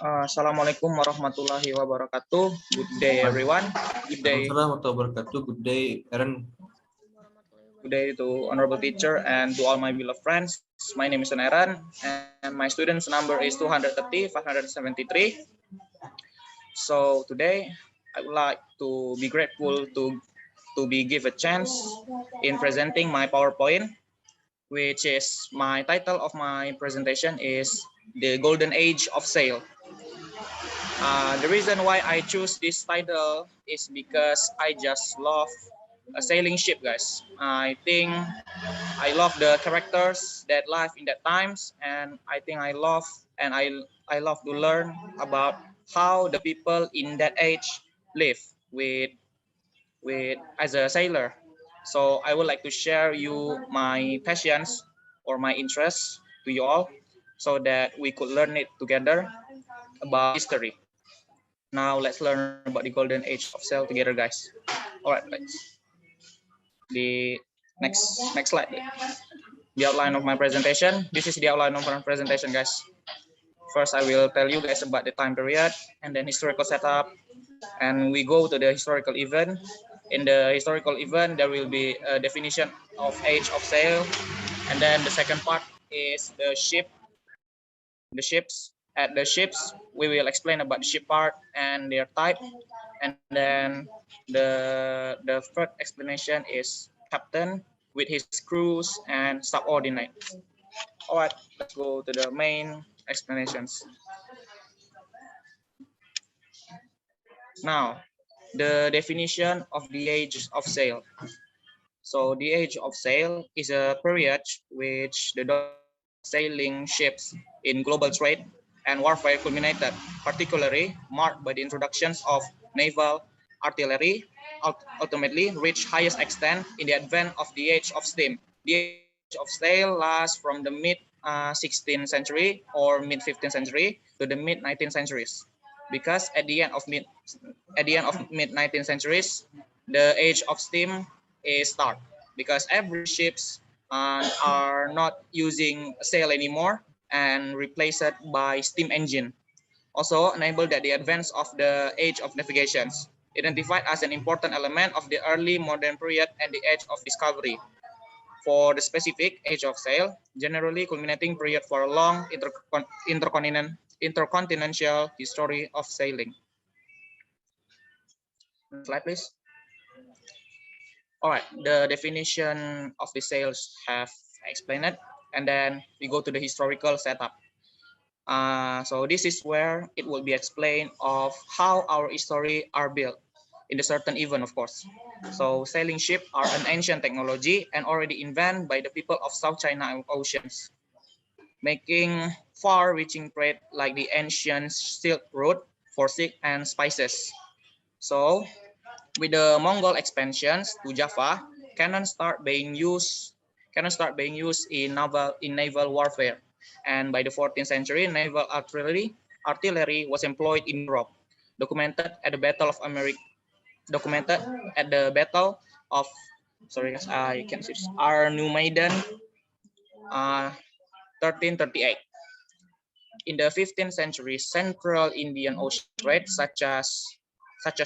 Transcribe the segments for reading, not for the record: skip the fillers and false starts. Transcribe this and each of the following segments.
Assalamualaikum warahmatullahi wabarakatuh. Good day, everyone. Good day. Assalamualaikum warahmatullahi wabarakatuh. Good day, Aaron. Good day to honorable teacher and to all my beloved friends. My name is Aaron, and my student's number is 230 573. So today, I would like to be grateful to be give a chance in presenting my PowerPoint, which is my title of my presentation is The Golden Age of Sail. The reason why I choose this title is because I just love a sailing ship, guys. I think I love the characters that live in that times, and I think I love to learn about how the people in that age live with as a sailor. So I would like to share you my passions or my interests to you all, so that we could learn it together about history. Now let's learn about the golden age of sail together, guys. All right, let's the next slide. The outline of my presentation. This is the outline of my presentation, guys. First, I will tell you guys about the time period and then historical setup, and we go to the historical event. In the historical event, there will be a definition of age of sail, and then the second part is the ships. At the ships, we will explain about the ship part and their type, and then the third explanation is captain with his crews and subordinate. All right, let's go to the main explanations. Now, the definition of the age of sail. So the age of sail is a period which the sailing ships in global trade and warfare culminated, particularly marked by the introductions of naval artillery, ultimately reached highest extent in the advent of the age of steam. The age of sail lasts from the mid 16th century or mid 15th century to the mid 19th centuries, because at the end of mid 19th centuries, the age of steam is start, because every ships are not using sail anymore and replaced it by steam engine. Also enabled that the advance of the age of navigations, identified as an important element of the early modern period and the age of discovery. For the specific age of sail, generally culminating period for a long intercontinental history of sailing. Next slide, please. All right, the definition of the sails have explained it, and then we go to the historical setup. So this is where it will be explained of how our history are built in a certain event, of course. So sailing ship are an ancient technology and already invented by the people of South China Oceans, making far-reaching trade like the ancient Silk Road for silk and spices. So with the Mongol expansions to Java, cannon start being used in naval warfare, and by the 14th century, naval artillery was employed in Europe. Documented at the Battle of you can see Arnhem, 1338. In the 15th century, Central Indian Ocean trade, such as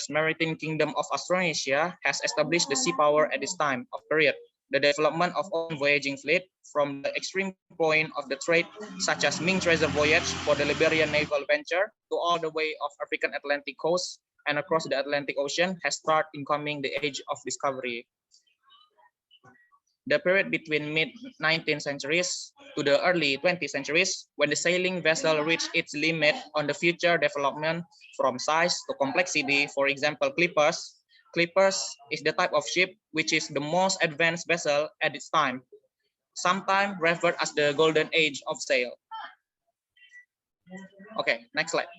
maritime kingdom of Australasia, has established the sea power at this time of period. The development of own voyaging fleet from the extreme point of the trade, such as Ming treasure voyage for the Liberian naval venture, to all the way of African Atlantic coast and across the Atlantic Ocean, has started incoming the age of discovery. The period between mid-19th centuries to the early 20th centuries, when the sailing vessel reached its limit on the future development from size to complexity. For example, clippers. Clippers is the type of ship which is the most advanced vessel at its time, sometimes referred as the golden age of sail. Okay, next slide.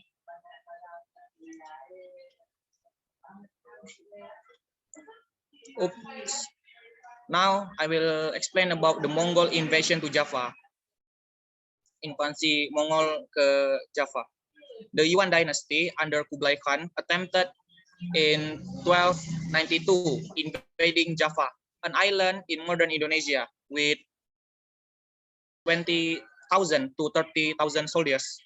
Oops. Now I will explain about the Mongol invasion to Java. Invasi Mongol ke Java. The Yuan dynasty under Kublai Khan attempted in 1292 invading Java, an island in modern Indonesia, with 20,000 to 30,000 soldiers.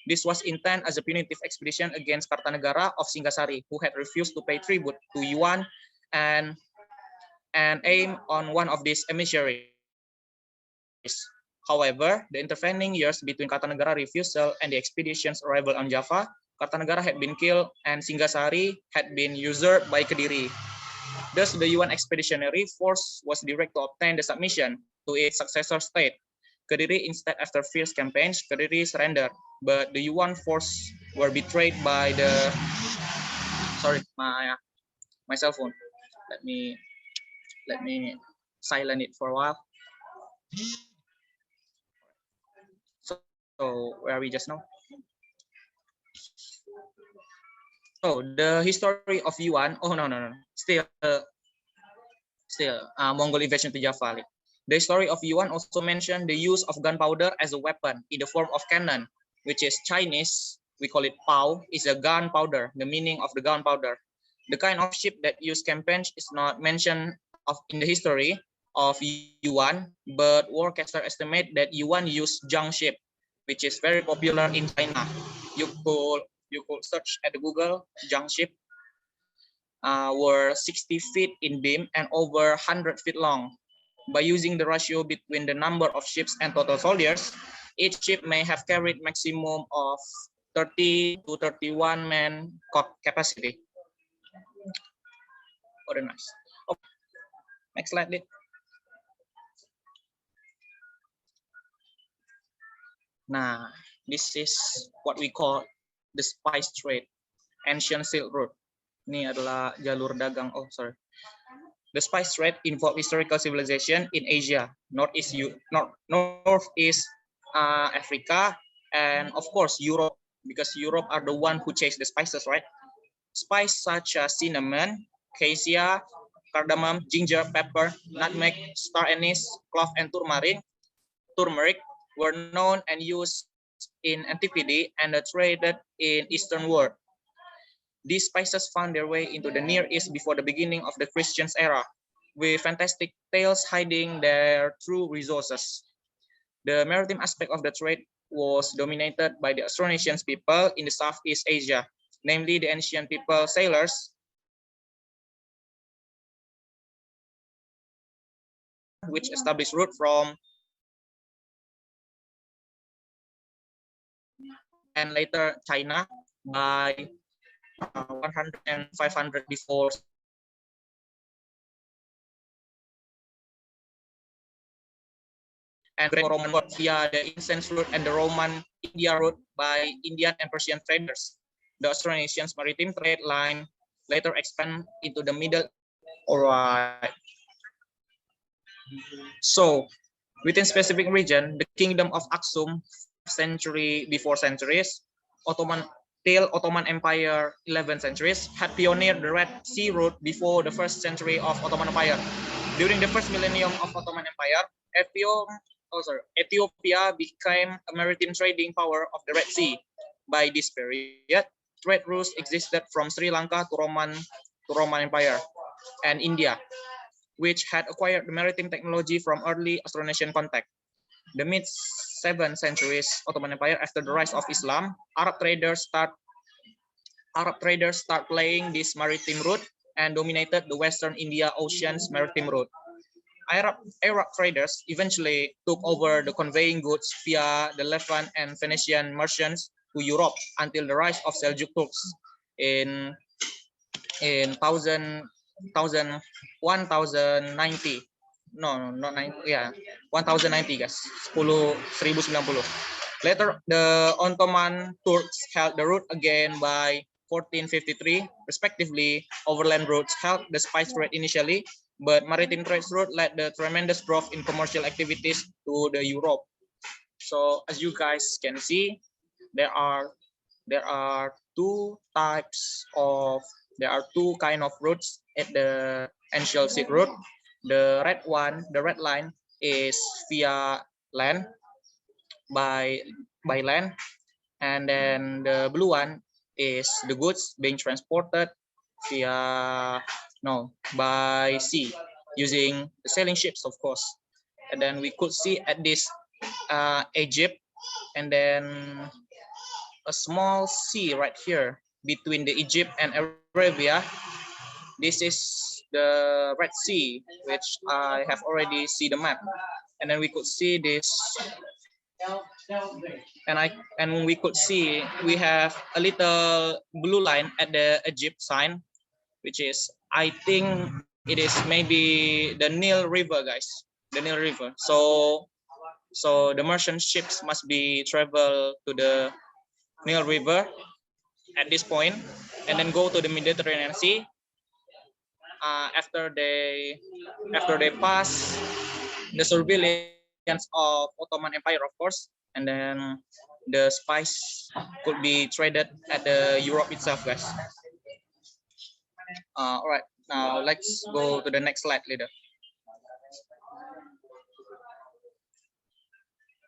This was intended as a punitive expedition against Kartanegara of Singasari, who had refused to pay tribute to Yuan and aim on one of these emissaries. However, the intervening years between Kartanegara refusal and the expedition's arrival on Java, Kartanegara had been killed and Singasari had been usurped by Kediri. Thus, the Yuan expeditionary force was directed to obtain the submission to its successor state. Kediri, instead, after fierce campaigns, Kediri surrendered, but the Yuan force were betrayed by the. Sorry, my cell phone. Let me silent it for a while. So where are we just now? So the history of Yuan. Oh no. Still Mongol invasion to Java. The story of Yuan also mentioned the use of gunpowder as a weapon in the form of cannon, which is Chinese. We call it Pao. Is a gunpowder. The meaning of the gunpowder. The kind of ship that used campaigns is not mentioned in the history of Yuan, but Worcester estimate that Yuan used junk ship, which is very popular in China. You could search at Google junk ship. Were 60 feet in beam and over 100 feet long. By using the ratio between the number of ships and total soldiers, each ship may have carried maximum of 30 to 31 man capacity. Very nice. Okay. Next slide, please. Nah, this is what we call the spice trade, ancient Silk Road. Ini adalah jalur dagang. Oh, sorry. The spice trade involved historical civilization in Asia, Northeast Africa, and of course Europe, because Europe are the one who chase the spices, right? Spice such as cinnamon, cassia, cardamom, ginger, pepper, nutmeg, star anise, clove, and turmeric were known and used in antiquity and traded in Eastern world. These spices found their way into the Near East before the beginning of the Christian era, with fantastic tales hiding their true resources. The maritime aspect of the trade was dominated by the Austronesian people in the Southeast Asia, namely the ancient people sailors, which established route from and later China by 100 and 500 before. And Roman route via the incense route and the Roman India route by Indian and Persian traders. The Austronesian maritime trade line later expand into the Middle. All right. So within specific region, the kingdom of Aksum, century before centuries, Ottoman Empire 11 centuries, had pioneered the Red Sea route before the first century of Ottoman Empire. During the first millennium of Ottoman Empire, Ethiopia became a maritime trading power of the Red Sea. By this period, trade routes existed from Sri Lanka to Roman Empire and India, which had acquired the maritime technology from early Austronesian contact. The mid-7th centuries Ottoman Empire, after the rise of Islam, Arab traders start playing this maritime route and dominated the Western India Ocean's maritime route. Arab traders eventually took over the conveying goods via the Levant and Venetian merchants to Europe until the rise of Seljuk Turks in 1090. No, not 90. Yeah, 1090, guys. 1090. Later, the Ottoman Turks held the route again by 1453, respectively. Overland routes held the spice trade initially, but maritime trade route led the tremendous growth in commercial activities to the Europe. So as you guys can see, there are two kind of routes at the ancient Silk Road. The red line is via land by land, and then the blue one is the goods being transported by sea using the sailing ships, of course. And then we could see at this Egypt, and then a small sea right here between the Egypt and Arabia. This is the Red Sea, which I have already see the map, and then we could see this, and we could see we have a little blue line at the Egypt sign, which is, I think it is maybe the Nile River, guys, the Nile River. So the merchant ships must be travel to the Nile River at this point, and then go to the Mediterranean Sea. After they pass the surveillance of Ottoman Empire, of course, and then the spice could be traded at the Europe itself, guys. All right, now let's go to the next slide, leader.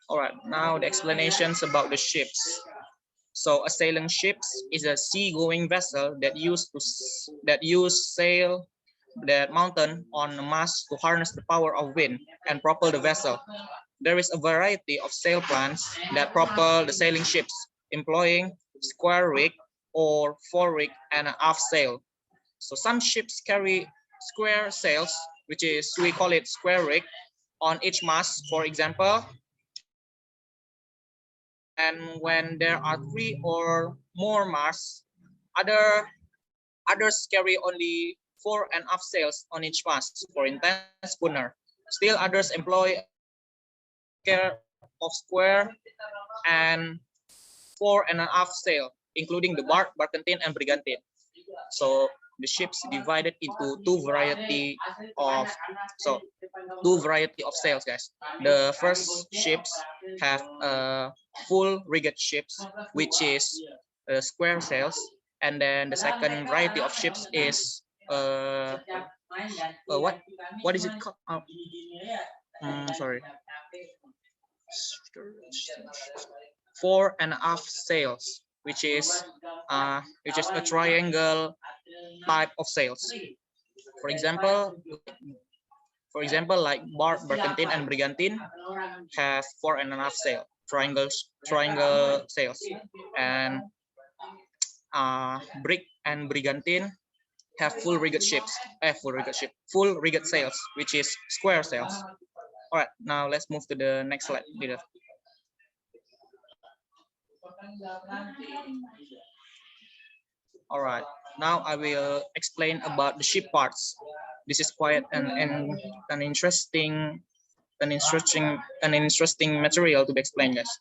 All right, now the explanations about the ships. So a sailing ship is a sea-going vessel that use sail that mountain on a mast to harness the power of wind and propel the vessel. There is a variety of sail plans that propel the sailing ships, employing square rig or fore rig and an aft sail. So some ships carry square sails, which is, we call it square rig, on each mast, for example. And when there are 3 or more masts, others carry only fore and aft sails on each mast, for instance, schooner. Still others employ care of square and fore and an aft sail, including the bark, barkentine, and brigantine. So the ships divided into two variety of sails, guys. The first ships have full rigged ships, which is square sails, and then the second variety of ships is what is it called? Sorry, fore and aft sails, which is a triangle type of sails. For example, like bark, barkentine, and brigantine have fore and aft sail, triangle sails, and brig and brigantine have full rigged sails, which is square sails. All right, now let's move to the next slide, leader. All right, now I will explain about the ship parts. This is quite an interesting material to be explained, guys.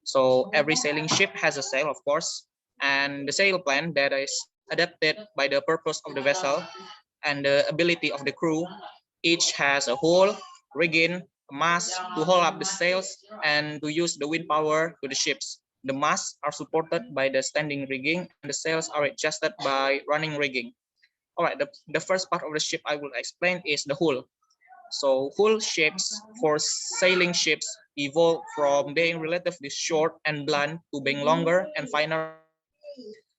So every sailing ship has a sail, of course, and the sail plan that is adapted by the purpose of the vessel and the ability of the crew. Each has a hull, rigging, a mast to hold up the sails and to use the wind power to the ships. The masts are supported by the standing rigging, and the sails are adjusted by running rigging. All right, the first part of the ship I will explain is the hull. So hull shapes for sailing ships evolve from being relatively short and blunt to being longer and finer.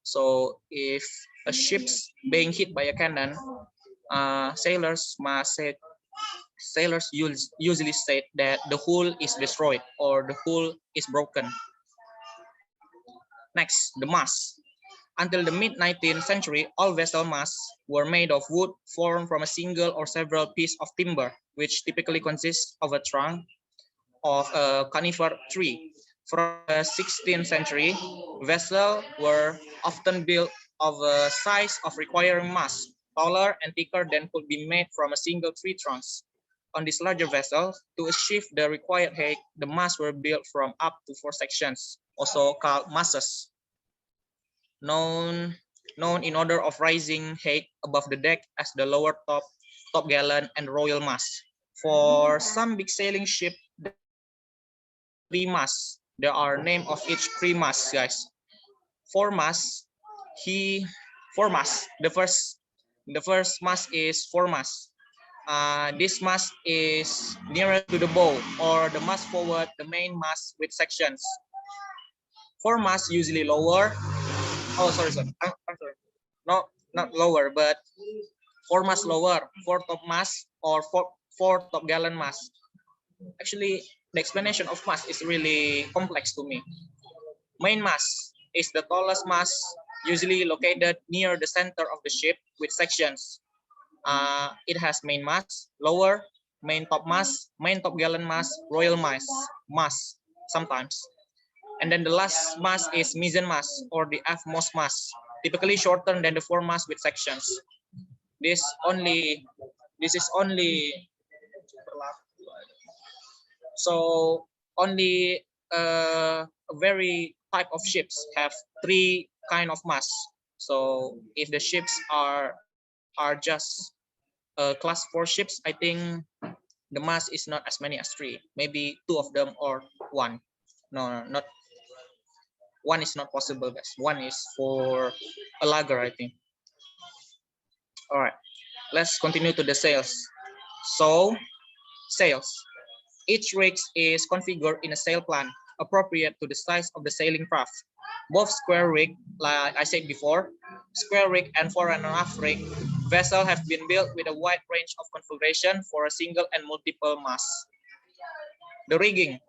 So if a ship's being hit by a cannon, sailors usually state that the hull is destroyed or the hull is broken. Next, the mast. Until the mid-19th century, all vessel masts were made of wood formed from a single or several pieces of timber, which typically consists of a trunk of a conifer tree. From the 16th century, vessels were often built of a size of requiring mast, taller and thicker than could be made from a single tree trunks. On these larger vessels, to achieve the required height, the masts were built from up to 4 sections, also called masses, known in order of rising height above the deck as the lower top gallant, and royal mast. For some big sailing ship, 3 masts. There are name of each 3 masts, guys. 4 masts. The first mast is 4 masts. This mast is nearer to the bow or the mast forward the main mast with sections. 4 masts usually lower. Oh, sorry. I'm sorry. No, not lower, but 4 masts lower, 4 top mast or 4 top gallant mast. Actually, the explanation of mast is really complex to me. Main mast. is the tallest mast, usually located near the center of the ship with sections. It has main mast, lower, main top gallant mast, royal mast sometimes. And then the last mast is mizzen mast or the aftmost mast, typically shorter than the foremast with sections. This is only so only a very type of ships have 3 kind of masts. So if the ships are just class 4 ships, I think the mast is not as many as 3, maybe 2 of them or 1. No, not 1 is not possible, guys. 1 is for a lagger, I think. All right, let's continue to the sails. So sails. Each rig is configured in a sail plan appropriate to the size of the sailing craft. Both square rig, like I said before, square rig and fore and aft rig vessel have been built with a wide range of configuration for a single and multiple mast. The rigging.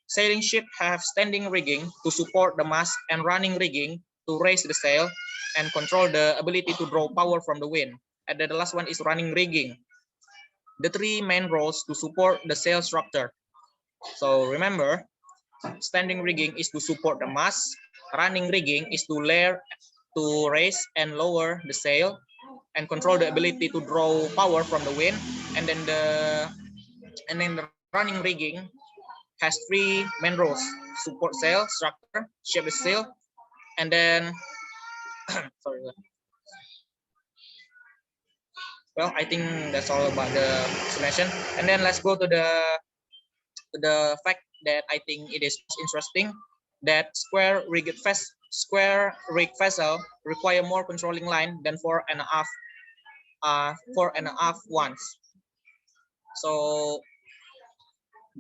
Sailing ships have standing rigging to support the mast and running rigging to raise the sail and control the ability to draw power from the wind. And then the last one is running rigging. The 3 main roles to support the sail structure. So remember, standing rigging is to support the mast, running rigging is to raise and lower the sail and control the ability to draw power from the wind, and then the running rigging has 3 main roles: support sail structure, shape the sail, and then sorry. Well, I think that's all about the explanation. And then let's go to the fact that I think it is interesting, that square rig vessel require more controlling line than fore and aft ones. So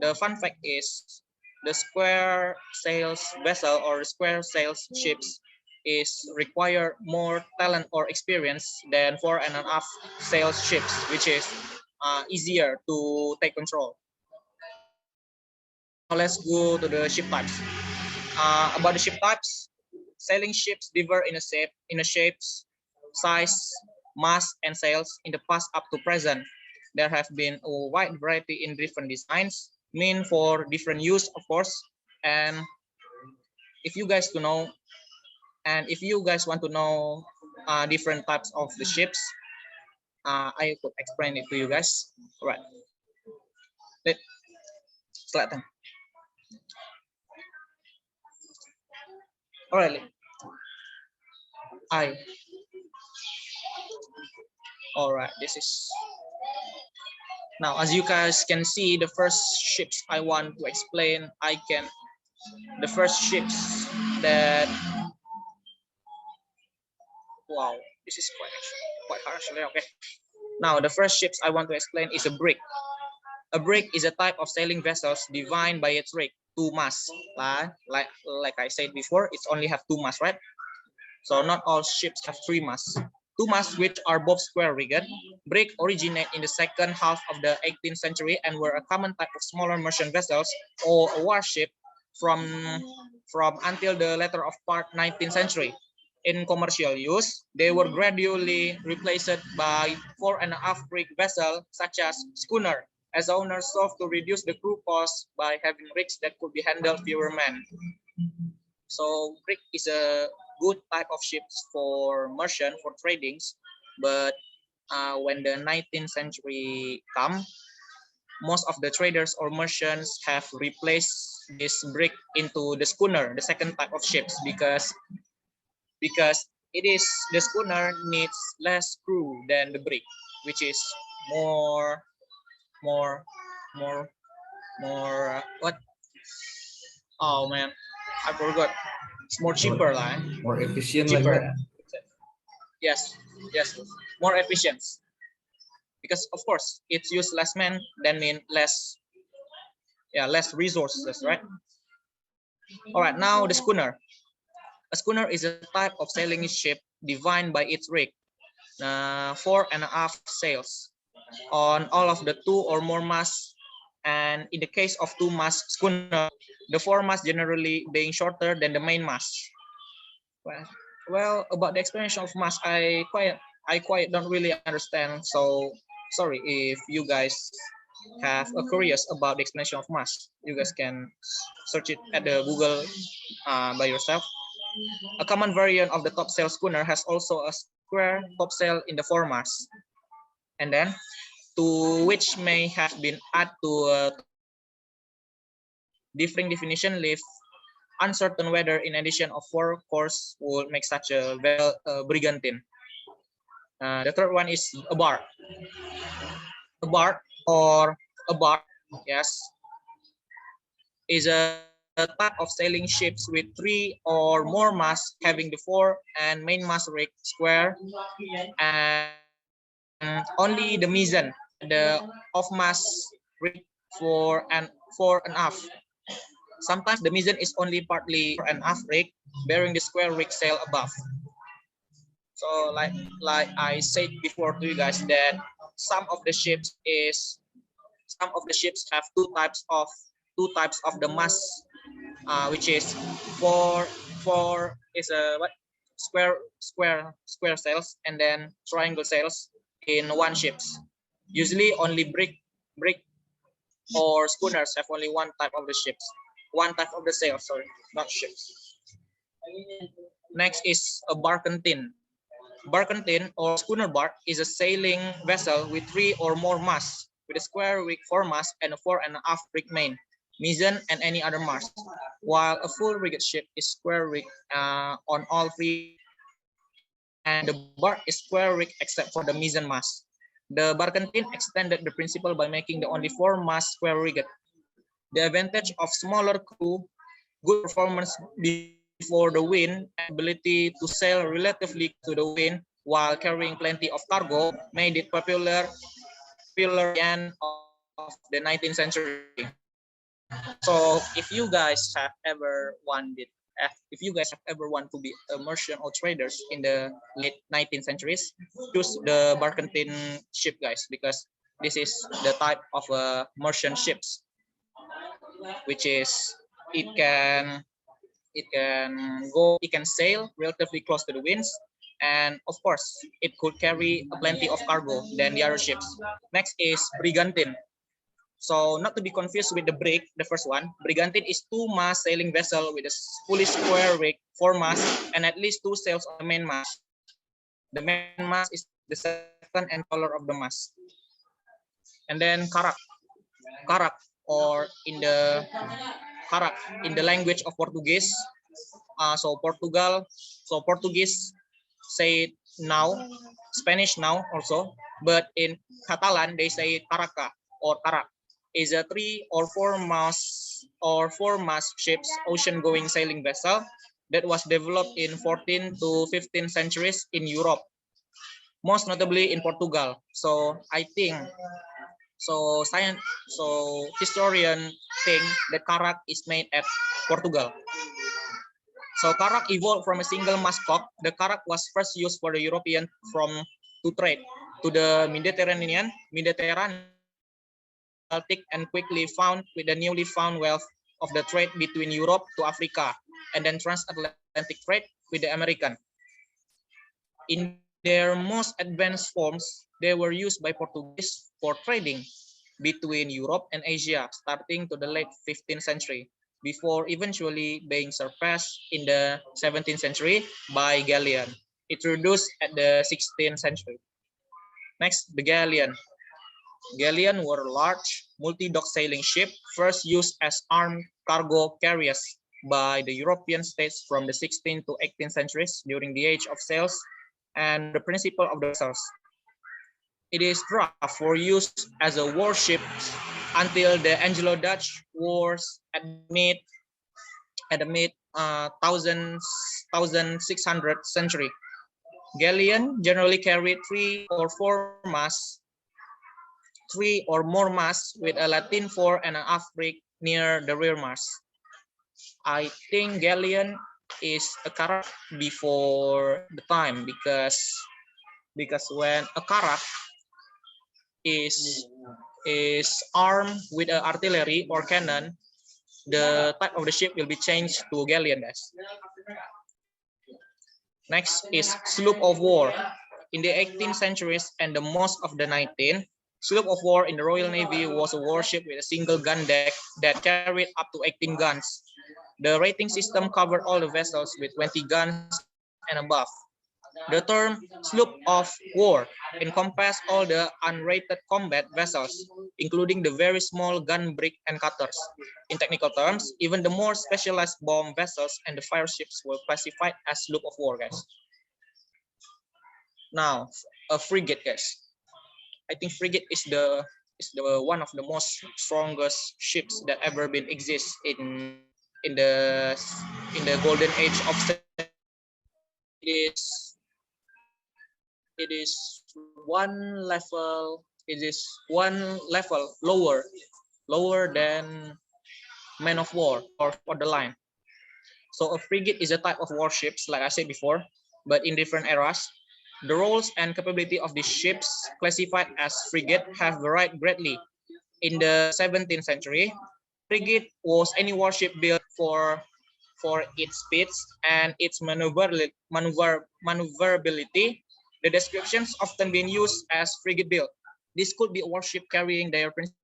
the fun fact is the square sails vessel or square sails ships is require more talent or experience than fore and aft sails ships, which is easier to take control. Now let's go to the ship types. About the ship types, sailing ships differ in shapes, size, mast, and sails in the past up to present. There have been a wide variety in different designs, meant for different use, of course. And if you guys want to know different types of the ships, I could explain it to you guys. All right. Selatan. All right. All right. This is now, as you guys can see, the first ships I want to explain. The first ships that. Wow, this is quite harsh. Okay. Now, the first ships I want to explain is a brig. A brig is a type of sailing vessels defined by its rig, 2 masts. Like I said before, it's only have 2 masts, right? So not all ships have 3 masts. 2 masts which are both square rigged. Brig originate in the second half of the 18th century and were a common type of smaller merchant vessels or a warship from until the latter of part 19th century. In commercial use, they were gradually replaced by fore and aft rig vessels such as schooner, as owners sought to reduce the crew cost by having rigs that could be handled fewer men. So brig is a good type of ships for merchant, for tradings, but when the 19th century come, most of the traders or merchants have replaced this brig into the schooner, the second type of ships, because the schooner needs less crew than the brig, which is more what? Oh man, I forgot. It's more cheaper, lah. More efficient, Cheaper. like that. Yes, more efficient. Because of course, it's use less men, then mean less resources, right? All right, now the schooner. A schooner is a type of sailing ship defined by its rig, fore and aft sails on all of the 2 or more masts, and in the case of 2 mast schooner, the foremast generally being shorter than the main mast. Well, about the explanation of mass, I quite don't really understand. So sorry if you guys have a curious about the explanation of mass. You guys can search it at the Google by yourself. A common variant of the topsail schooner has also a square topsail in the foremast, and then to which may have been added to a differing definition leave uncertain whether in addition of four course would make such a vessel brigantine. The third one is a bark. A bark or a bark, yes, is a type of sailing ships with three or more masts having the fore and mainmast rig square and only the mizzen, the off-mast rig fore and aft. Sometimes the mizzen is only partly fore and aft rig, bearing the square rig sail above. So like I said before to you guys that some of the ships have two types of the mast, which is four is a what square sails and then triangle sails in one ships. Usually only brig or schooners have only one type of the sail, sorry, not ships. Next is a barkentine. Barkentine or schooner bark is a sailing vessel with three or more masts with a square rig foremast and a fore and aft rig main, mizzen and any other mast, while a full rigged ship is square rig on all three, and the bark is square rig except for the mizzen mast. The barkentine extended the principle by making the only four mast square rigged. The advantage of smaller crew, good performance before the wind, and ability to sail relatively to the wind while carrying plenty of cargo made it popular at the end of the 19th century. So if you guys have ever want to be a merchant or traders in the late 19th centuries, choose the barkentine ship, guys, because this is the type of merchant ships, which is it can sail relatively close to the winds, and of course it could carry a plenty of cargo than the other ships. Next is brigantine. So not to be confused with the brig, the first one, brigantine is two-mast sailing vessel with a fully square rig, foremast, and at least two sails on the main mast. The main mast is the second and taller of the mast. And then karak, or in the language of Portuguese. Portuguese say now, Spanish now also, but in Catalan they say caraca or karak. Is a three or four mast ships ocean-going sailing vessel that was developed in 14th to 15th centuries in Europe, most notably in Portugal. So I think historian think that karak is made at Portugal. So karak evolved from a single mast cock. The karak was first used for the European to trade to the Mediterranean, Baltic, and quickly found with the newly found wealth of the trade between Europe to Africa, and then transatlantic trade with the American. In their most advanced forms, they were used by Portuguese for trading between Europe and Asia, starting to the late 15th century, before eventually being surpassed in the 17th century by galleon, introduced at the 16th century. Next, the galleon. Galleons were large, multi-dock sailing ships first used as armed cargo carriers by the European states from the 16th to 18th centuries during the age of sails and the principle of the vessels. It is draft for use as a warship until the Anglo-Dutch Wars at the mid 1600th century. Galleon generally carried three or more masts with a lateen fore and an aft rig near the rear mast. I think galleon is a karak before the time because when a karak is armed with an artillery or cannon, the type of the ship will be changed to galleon, guys. Next is sloop of war. In the 18th centuries and the most of the 19th, sloop of war in the Royal Navy was a warship with a single gun deck that carried up to 18 guns. The rating system covered all the vessels with 20 guns and above. The term sloop of war encompassed all the unrated combat vessels, including the very small gun brig and cutters. In technical terms, even the more specialized bomb vessels and the fire ships were classified as sloop of war, guys. Now, a frigate, guys. I think frigate is the one of the most strongest ships that ever been exist in the in the golden age of is it is one level lower than man of war or for the line. So a frigate is a type of warships, like I said before, but in different eras. The roles and capability of these ships classified as frigate have varied greatly. In the 17th century, frigate was any warship built for its speeds and its maneuverability. The descriptions often being used as frigate build. This could be a warship carrying their principal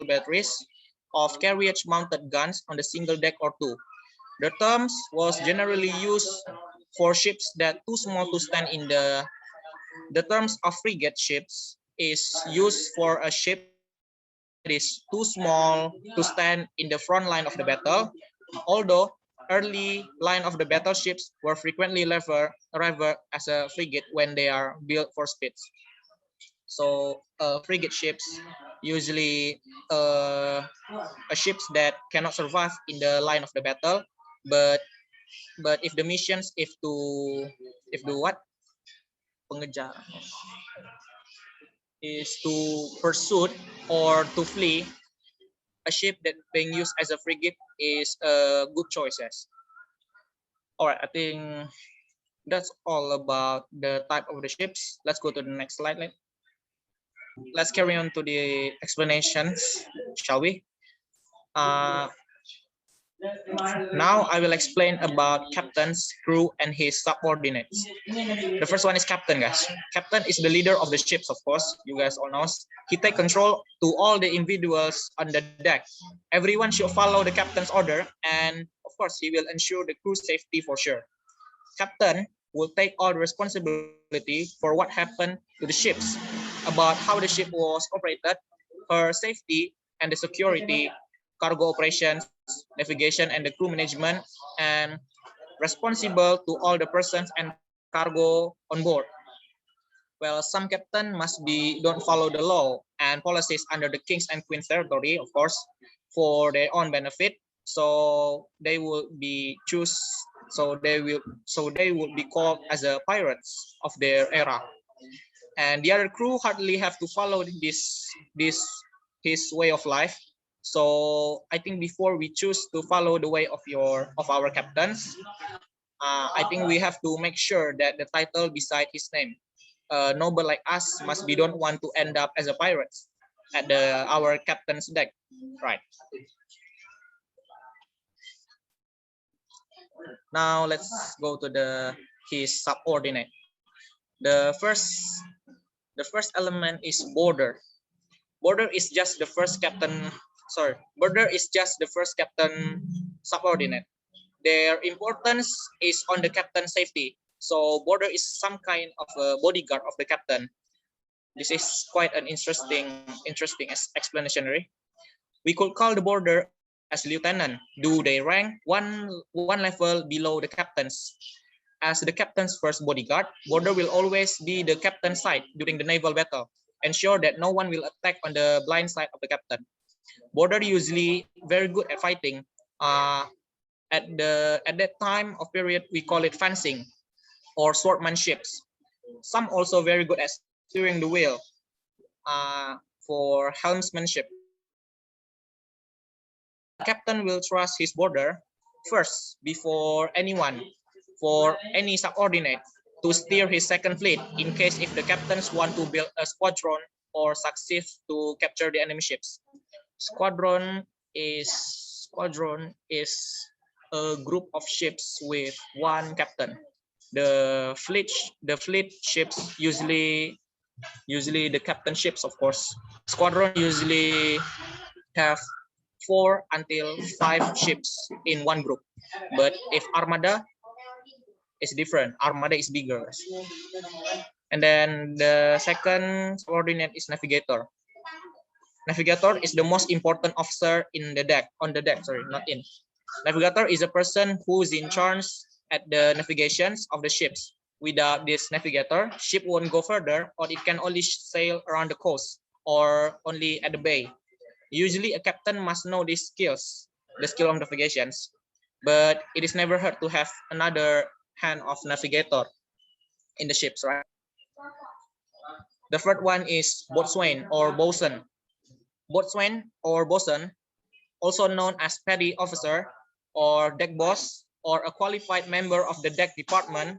batteries of carriage-mounted guns on the single deck or two. The terms was generally used for ships that too small to stand in the terms of frigate ships is used for a ship that is too small to stand in the front line of the battle, although early line of the battleships were frequently referred as a frigate when they are built for speeds. So frigate ships usually ships that cannot survive in the line of the battle, but if the missions if the what pengejar is to pursue or to flee, a ship that being used as a frigate is a good choice. Yes. All right, I think that's all about the type of the ships. Let's go to the next slide. Let's carry on to the explanations, shall we? Uh, Now I will explain about captains, crew, and his subordinates. The first one is captain, guys. Captain is the leader of the ships, of course. You guys all know. He take control to all the individuals on the deck. Everyone should follow the captain's order, and of course, he will ensure the crew's safety for sure. Captain will take all the responsibility for what happened to the ships, about how the ship was operated, her safety and the security, cargo operations, navigation and the crew management, and responsible to all the persons and cargo on board. Well, some captain must be don't follow the law and policies under the king's and queen's territory, of course, for their own benefit. So they will be choose. So they will be called as the pirates of their era. And the other crew hardly have to follow this his way of life. So I think before we choose to follow the way of our captains, I think we have to make sure that the title beside his name, noble like us, must be don't want to end up as a pirates at our captain's deck, right? Now let's go to his subordinate. The first element is border. Border is just the first captain. Sorry, border is just the first captain subordinate. Their importance is on the captain's safety. So border is some kind of a bodyguard of the captain. This is quite an interesting explanatory. We could call the border as lieutenant. Do they rank one level below the captains? As the captain's first bodyguard, border will always be the captain's side during the naval battle. Ensure that no one will attack on the blind side of the captain. Border usually very good at fighting. At that time of period, we call it fencing or swordmanship. Some also very good at steering the wheel for helmsmanship. Captain will trust his border first before anyone for any subordinate to steer his second fleet in case if the captains want to build a squadron or succeed to capture the enemy ships. Squadron is a group of ships with one captain. the fleet ships usually the captain ships, of course. Squadron usually have 4 until 5 ships in one group, but if armada is different. Armada is bigger. And then the second subordinate is navigator. Navigator is the most important officer in the deck, on the deck, sorry, not in. Navigator is a person who is in charge at the navigations of the ships. Without this navigator, ship won't go further, or it can only sail around the coast or only at the bay. Usually a captain must know these skills, the skill of navigations, but it is never hurt to have another hand of navigator in the ships, right? The third one is boatswain or bosun. Boatswain or bosun, also known as petty officer or deck boss or a qualified member of the deck department,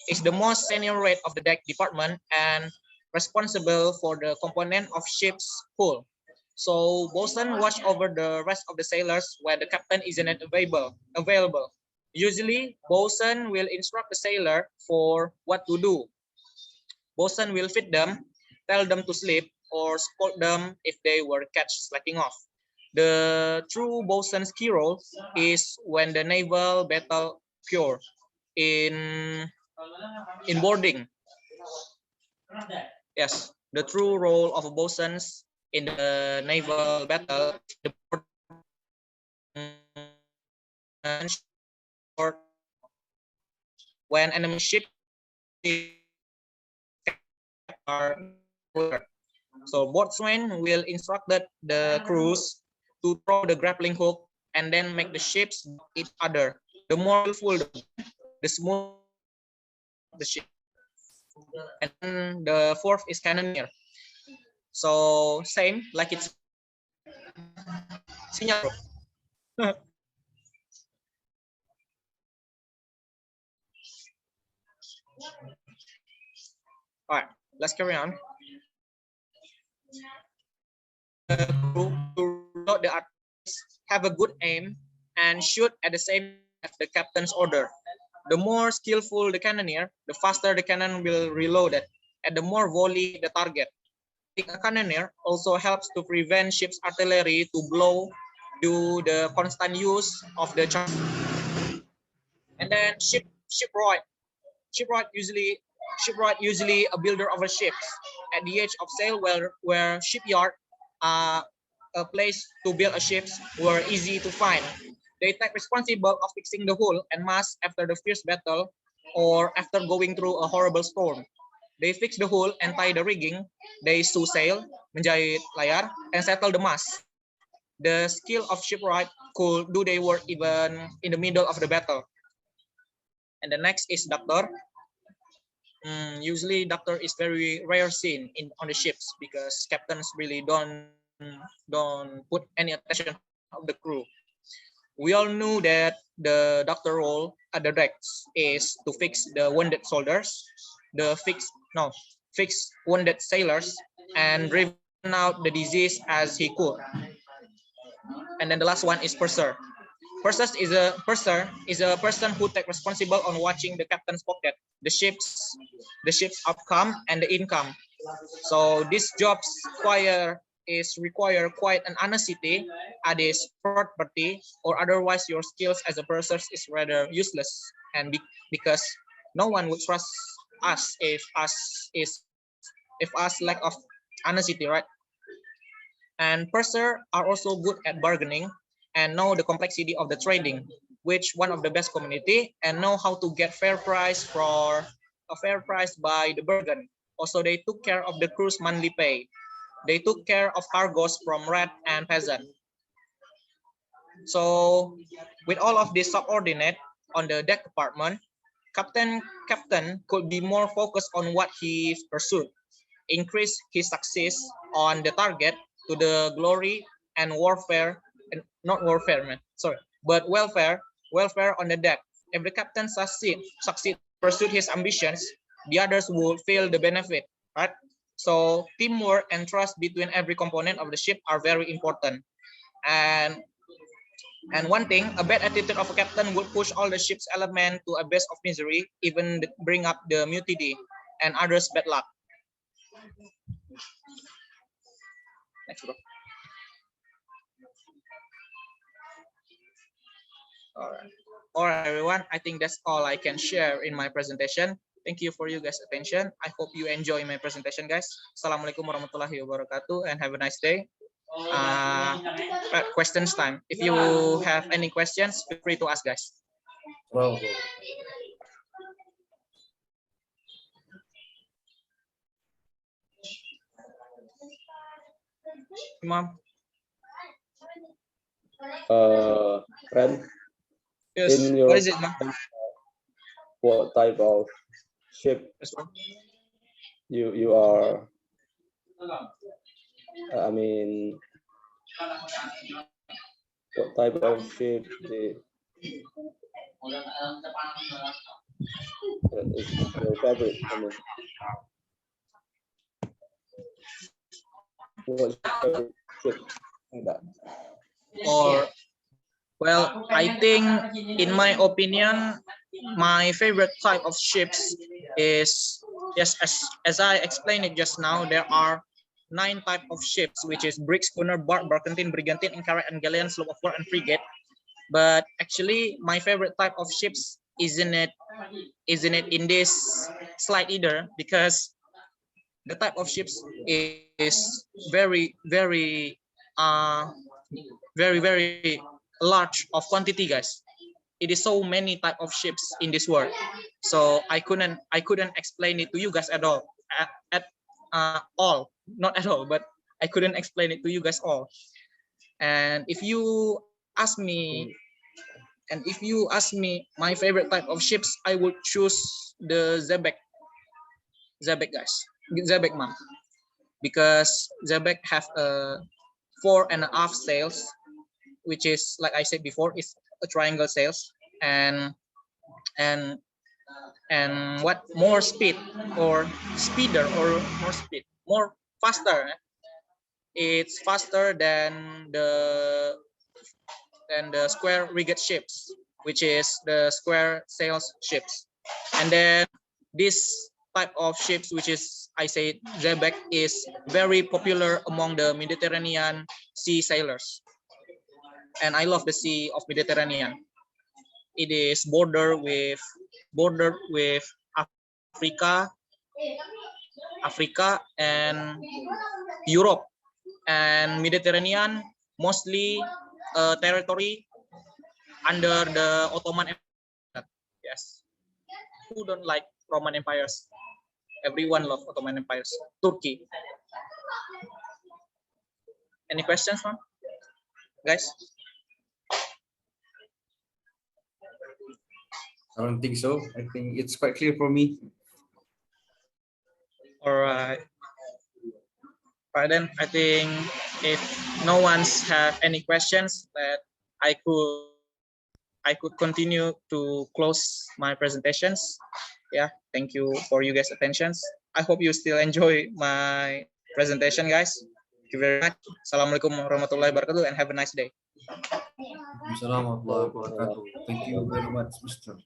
is the most senior rate of the deck department and responsible for the component of ship's hull. So bosun watch over the rest of the sailors when the captain isn't available. Usually, bosun will instruct the sailor for what to do. Bosun will feed them, tell them to sleep, or scold them if they were catch slacking off. The true bosun's key role is when the naval battle occurs in boarding. Yes, the true role of a bosun's in the naval battle, the when enemy ship are so boatswain will instruct the crews to throw the grappling hook and then make the ships each other. The more skillful, the smoother the ship. And then the fourth is cannoneer. So same like it's sinyal. All right, let's carry on. To load the artillery, have a good aim and shoot at the same as the captain's order. The more skillful the cannoneer, the faster the cannon will reload it, and the more volley the target. A cannoneer also helps to prevent ship's artillery to blow due to the constant use of the charge. And then shipwright usually a builder of a ship at the edge of sail where shipyard a place to build a ship were easy to find. They take responsible of fixing the hull and mast after the fierce battle or after going through a horrible storm. They fix the hull and tie the rigging. They sew sail, menjahit layar, and settle the mast. The skill of shipwright could do their work even in the middle of the battle. And the next is doctor. Usually doctor is very rare seen on the ships because captains really don't put any attention of the crew. We all knew that the doctor role at the decks is to fix the wounded soldiers, fix wounded sailors, and driven out the disease as he could. And then the last one is purser. Purser is a person who takes responsible on watching the captain's pocket, the ship's outcome and the income. So these jobs require quite an honesty at this third party, or otherwise your skills as a purser is rather useless. And because no one would trust us if us lack of honesty, right? And purser are also good at bargaining and know the complexity of the trading, which one of the best community, and know how to get fair price by the bargain. Also, they took care of the crew's monthly pay. They took care of cargoes from rat and peasant. So, with all of this subordinate on the deck department, captain could be more focused on what he pursued, increase his success on the target to the glory and welfare on the deck. If the captain succeed pursue his ambitions, the others will feel the benefit, right? So teamwork and trust between every component of the ship are very important. And And one thing, a bad attitude of a captain will push all the ship's element to a base of misery, even bring up the mutiny and others' bad luck. Next, bro. All right, everyone. I think that's all I can share in my presentation. Thank you for you guys' attention. I hope you enjoy my presentation, guys. Assalamualaikum warahmatullahi wabarakatuh, and have a nice day. Questions time. If you have any questions, feel free to ask, guys. Wow. Imam. Friend, Yes. in your What is it, Imam? what type of ship Yes, bro. you are? I mean, what type of ship that is your favorite? I mean, what's your favorite ship? Like that. Or, well, I think, in my opinion, my favorite type of ships is, yes, as I explained it just now, there are 9 types of ships, which is brig, schooner, bark, barkentine, brigantine, incarrate, and galleon, sloop of war, and frigate. But actually, my favorite type of ships isn't it in this slide either, because the type of ships is very large of quantity, guys. It is so many type of ships in this world, so I couldn't explain it to you guys at all, all, not at all, but I couldn't explain it to you guys all. And if you ask me my favorite type of ships, I would choose the Xebec, guys, Xebec, mom, because Xebec have a 4.5 sails, which is, like I said before, is a triangle sails, and what more speed or speeder or more speed, more faster. It's faster than the square rigged ships, which is the square sails ships. And then this type of ships, which is, I say, Xebec, is very popular among the Mediterranean sea sailors. And I love the sea of Mediterranean. It is bordered with Africa and Europe, and Mediterranean mostly territory under the Ottoman Empire. Yes. Who don't like Roman empires? Everyone love Ottoman empires. Turkey. Any questions, man? Guys? I don't think so. I think it's quite clear for me. All right. Right then, I think if no one's have any questions, that I could continue to close my presentations. Yeah, thank you for you guys' attentions. I hope you still enjoy my presentation, guys. Thank you very much. Assalamualaikum warahmatullahi wabarakatuh, and have a nice day. Assalamualaikum warahmatullahi wabarakatuh. Thank you very much, Mr.